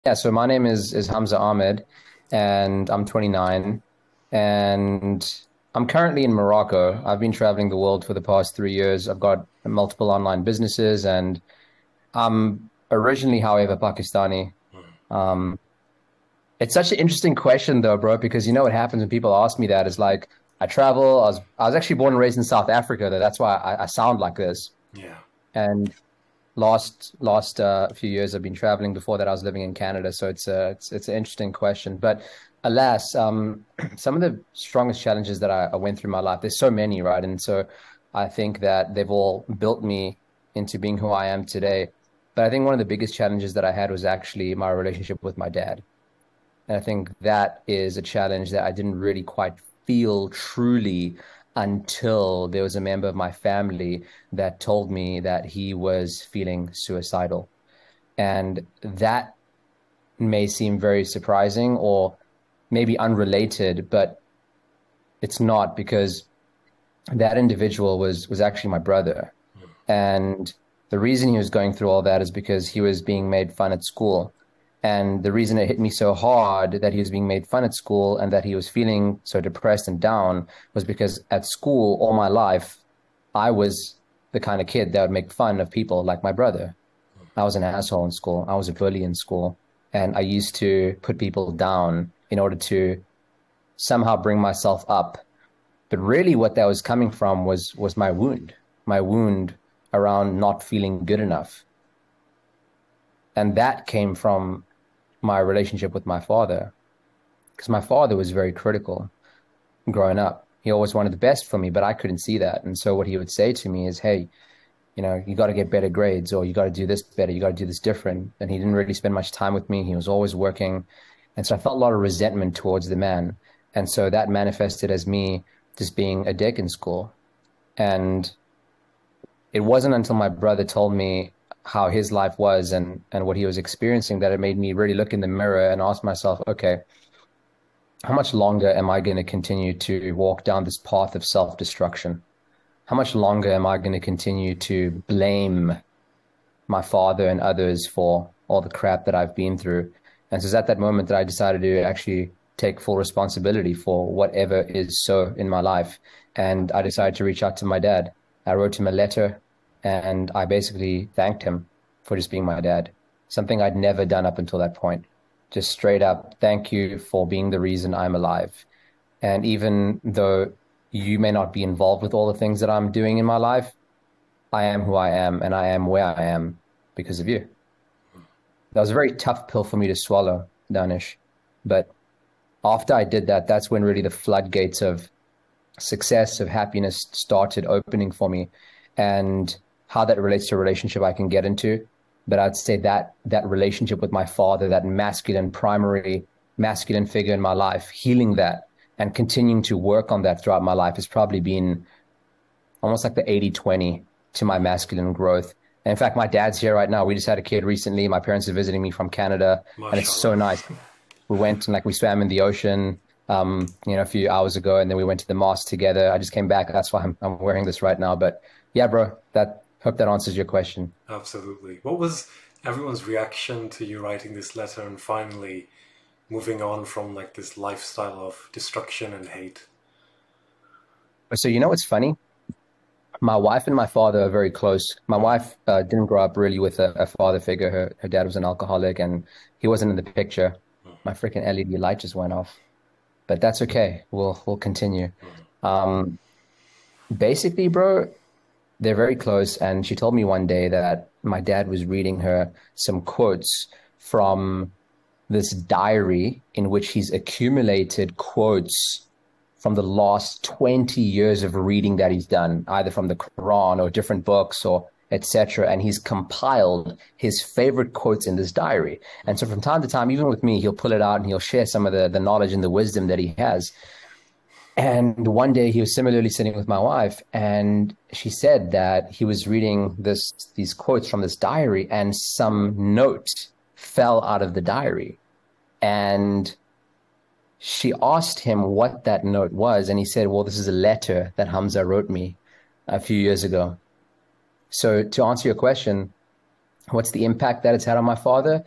Yeah, so my name is Hamza Ahmed, and I'm 29, and I'm currently in Morocco. I've been traveling the world for the past 3 years. I've got multiple online businesses, and I'm originally, however, Pakistani. Um, it's such an interesting question, though, bro, because you know what happens when people ask me that is like, I travel. I was actually born and raised in South Africa, though. That's why I sound like this. Yeah. And last few years I've been traveling. Before that, I was living in Canada, so it's an interesting question. But alas, some of the strongest challenges that I went through in my life. There's so many, right? And so I think that they've all built me into being who I am today. But I think one of the biggest challenges that I had was actually my relationship with my dad. And I think that is a challenge that I didn't really quite feel truly until there was a member of my family that told me that he was feeling suicidal. And that may seem very surprising or maybe unrelated, but it's not because that individual was actually my brother. And the reason he was going through all that is because he was being made fun at school. And the reason it hit me so hard that he was being made fun at school and that he was feeling so depressed and down was because at school, all my life, I was the kind of kid that would make fun of people like my brother. I was an asshole in school. I was a bully in school. And I used to put people down in order to somehow bring myself up. But really what that was coming from was my wound around not feeling good enough. And that came from my relationship with my father, because my father was very critical growing up. He always wanted the best for me, but I couldn't see that. And so what he would say to me is, hey, you got to get better grades, or you got to do this better, you got to do this different. And he didn't really spend much time with me. He was always working. And so I felt a lot of resentment towards the man. And so that manifested as me just being a dick in school. And it wasn't until my brother told me how his life was and what he was experiencing that it made me really look in the mirror and ask myself, okay, how much longer am I going to continue to walk down this path of self-destruction? How much longer am I going to continue to blame my father and others for all the crap that I've been through? And so it's at that moment that I decided to actually take full responsibility for whatever is so in my life. And I decided to reach out to my dad. I wrote him a letter and I basically thanked him for just being my dad, something I'd never done up until that point. Just straight up, thank you for being the reason I'm alive. And even though you may not be involved with all the things that I'm doing in my life, I am who I am and I am where I am because of you. That was a very tough pill for me to swallow, Danish. But after I did that, that's when really the floodgates of success, of happiness started opening for me. And how that relates to a relationship I can get into. But I'd say that that relationship with my father, that masculine, primary masculine figure in my life, healing that and continuing to work on that throughout my life has probably been almost like the 80-20 to my masculine growth. And in fact, my dad's here right now. We just had a kid recently. My parents are visiting me from Canada, and it's so Mashallah. nice. We went and we swam in the ocean, a few hours ago, and then we went to the mosque together. I just came back. That's why I'm wearing this right now. But yeah, bro, that hope that answers your question. Absolutely. What was everyone's reaction to you writing this letter and finally moving on from like this lifestyle of destruction and hate? So you know what's funny? My wife and my father are very close. My wife didn't grow up really with a father figure. Her dad was an alcoholic, and he wasn't in the picture. My freaking LED light just went off, but that's okay. We'll continue. Um, Basically, bro, they're very close, and she told me one day that my dad was reading her some quotes from this diary in which he's accumulated quotes from the last 20 years of reading that he's done, either from the Quran or different books or etc. And he's compiled his favorite quotes in this diary. And so from time to time, even with me, he'll pull it out and he'll share some of the knowledge and the wisdom that he has. And one day he was similarly sitting with my wife, and she said that he was reading these quotes from this diary, and some note fell out of the diary. And she asked him what that note was, and he said, well, this is a letter that Hamza wrote me a few years ago. So to answer your question, what's the impact that it's had on my father?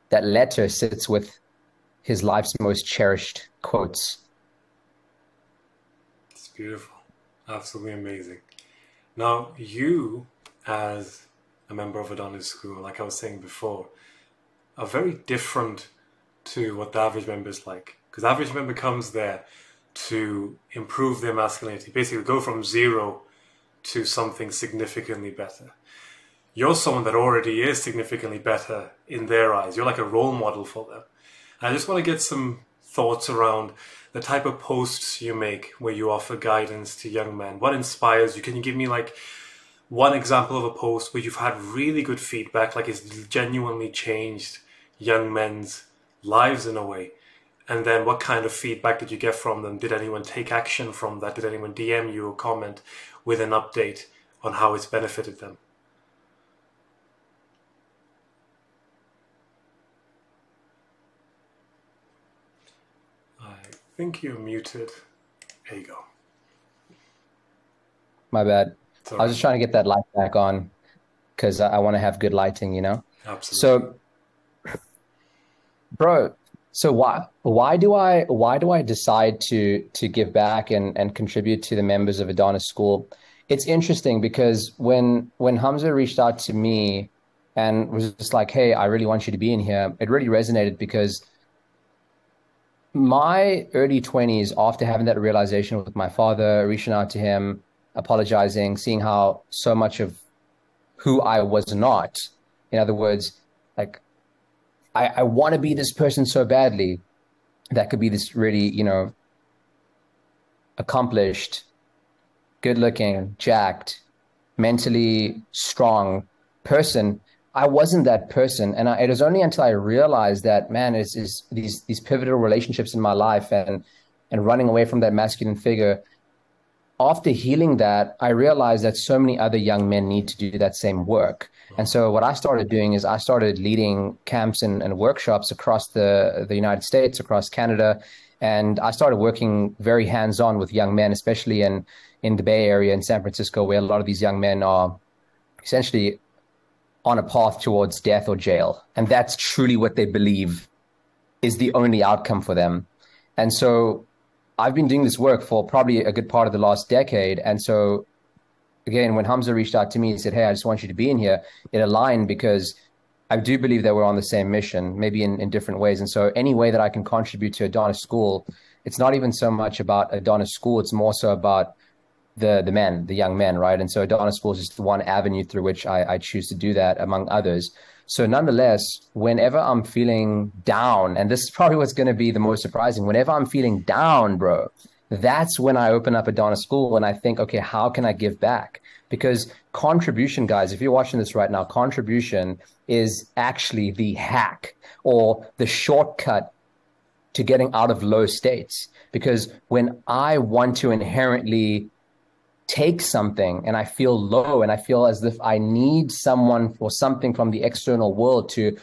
that letter sits with his life's most cherished quotes. It's beautiful. Absolutely amazing. Now, you, as a member of Adonis School, like I was saying before, are very different to what the average member is like. Because the average member comes there to improve their masculinity, basically go from zero to something significantly better. You're someone that already is significantly better in their eyes. You're like a role model for them. And I just want to get some thoughts around the type of posts you make where you offer guidance to young men. What inspires you? Can you give me like one example of a post where you've had really good feedback, like it's genuinely changed young men's lives in a way? And then what kind of feedback did you get from them? Did anyone take action from that? Did anyone DM you or comment with an update on how it's benefited them? I think you're muted. There you go. My bad. I was Sorry. just trying to get that light back on because I want to have good lighting, you know? Absolutely. So, bro, so why do I decide to give back and contribute to the members of Adonis School? It's interesting because when Hamza reached out to me and was just like, "Hey, I really want you to be in here," it really resonated because my early 20s, after having that realization with my father, reaching out to him, apologizing, seeing how so much of who I was not, in other words, like I want to be this person so badly that could be this really, accomplished, good looking, jacked, mentally strong person. I wasn't that person. And it was only until I realized that, man, it's these pivotal relationships in my life and running away from that masculine figure. After healing that, I realized that so many other young men need to do that same work. And so what I started doing is I started leading camps and workshops across the United States, across Canada. And I started working very hands-on with young men, especially in the Bay Area in San Francisco, where a lot of these young men are essentially on a path towards death or jail. And that's truly what they believe is the only outcome for them. And so I've been doing this work for probably a good part of the last decade. And so again, when Hamza reached out to me, he said, "Hey, I just want you to be in here," it aligned because I do believe that we're on the same mission, maybe in different ways. And so any way that I can contribute to Adonis School, it's not even so much about Adonis School, it's more so about the men, the young men, right? And so Adonis School is just one avenue through which I choose to do that, among others. So nonetheless, whenever I'm feeling down, and this is probably what's going to be the most surprising, whenever I'm feeling down, bro, that's when I open up Adonis School and I think, okay, how can I give back? Because contribution, guys, if you're watching this right now, contribution is actually the hack or the shortcut to getting out of low states. Because when I want to inherently take something and I feel low and I feel as if I need someone or something from the external world to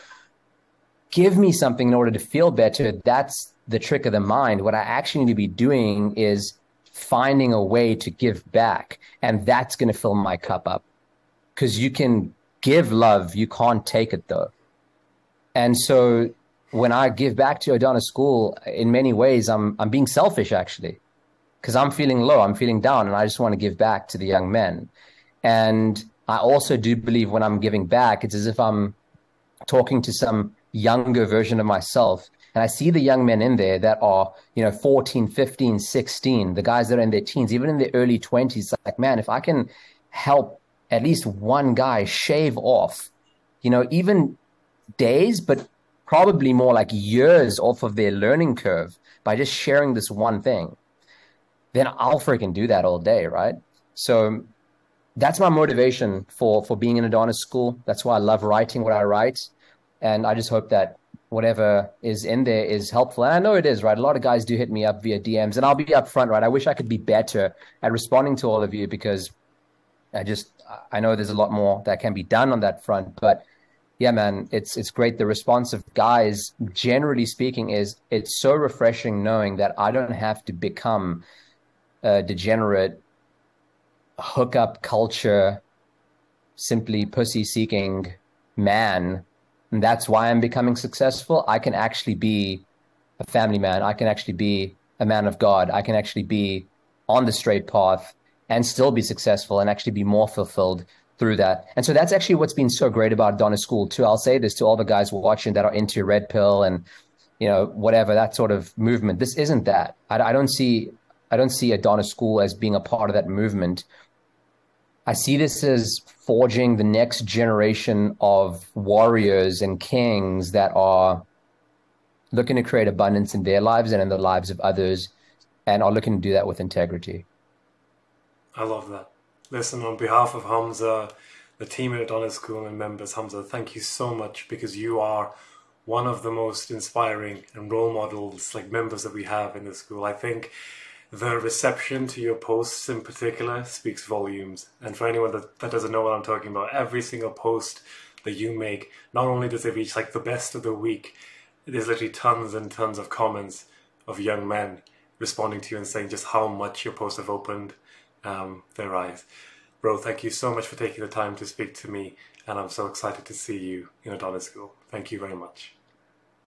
give me something in order to feel better, that's the trick of the mind. What I actually need to be doing is finding a way to give back. And that's going to fill my cup up. Because you can give love, you can't take it though. And so when I give back to Adonis School, in many ways, I'm being selfish actually, because I'm feeling low, I'm feeling down, and I just want to give back to the young men. And I also do believe when I'm giving back, it's as if I'm talking to some younger version of myself. And I see the young men in there that are, 14, 15, 16, the guys that are in their teens, even in their early 20s, like, man, if I can help at least one guy shave off, even days, but probably more like years off of their learning curve by just sharing this one thing, then I'll freaking do that all day, right? So that's my motivation for being in Adonis School. That's why I love writing what I write. And I just hope that whatever is in there is helpful. And I know it is, right? A lot of guys do hit me up via DMs, and I'll be upfront, right? I wish I could be better at responding to all of you because I know there's a lot more that can be done on that front. But yeah, man, it's great. The response of guys, generally speaking, it's so refreshing knowing that I don't have to become a degenerate hookup culture, simply pussy seeking man and that's why I'm becoming successful, I can actually be a family man. I can actually be a man of God. I can actually be on the straight path and still be successful and actually be more fulfilled through that. And so that's actually what's been so great about Adonis School too. I'll say this to all the guys watching that are into red pill and whatever that sort of movement. This isn't that. I don't see Adonis School as being a part of that movement. I see this as forging the next generation of warriors and kings that are looking to create abundance in their lives and in the lives of others, and are looking to do that with integrity. I love that. Listen, on behalf of Hamza, the team at Adonis School and members, Hamza, thank you so much because you are one of the most inspiring and role models, like members that we have in the school. I think the reception to your posts in particular speaks volumes. And for anyone that doesn't know what I'm talking about, every single post that you make, not only does it reach like the best of the week, there's literally tons and tons of comments of young men responding to you and saying just how much your posts have opened their eyes. Bro, thank you so much for taking the time to speak to me, and I'm so excited to see you in Adonis School. Thank you very much.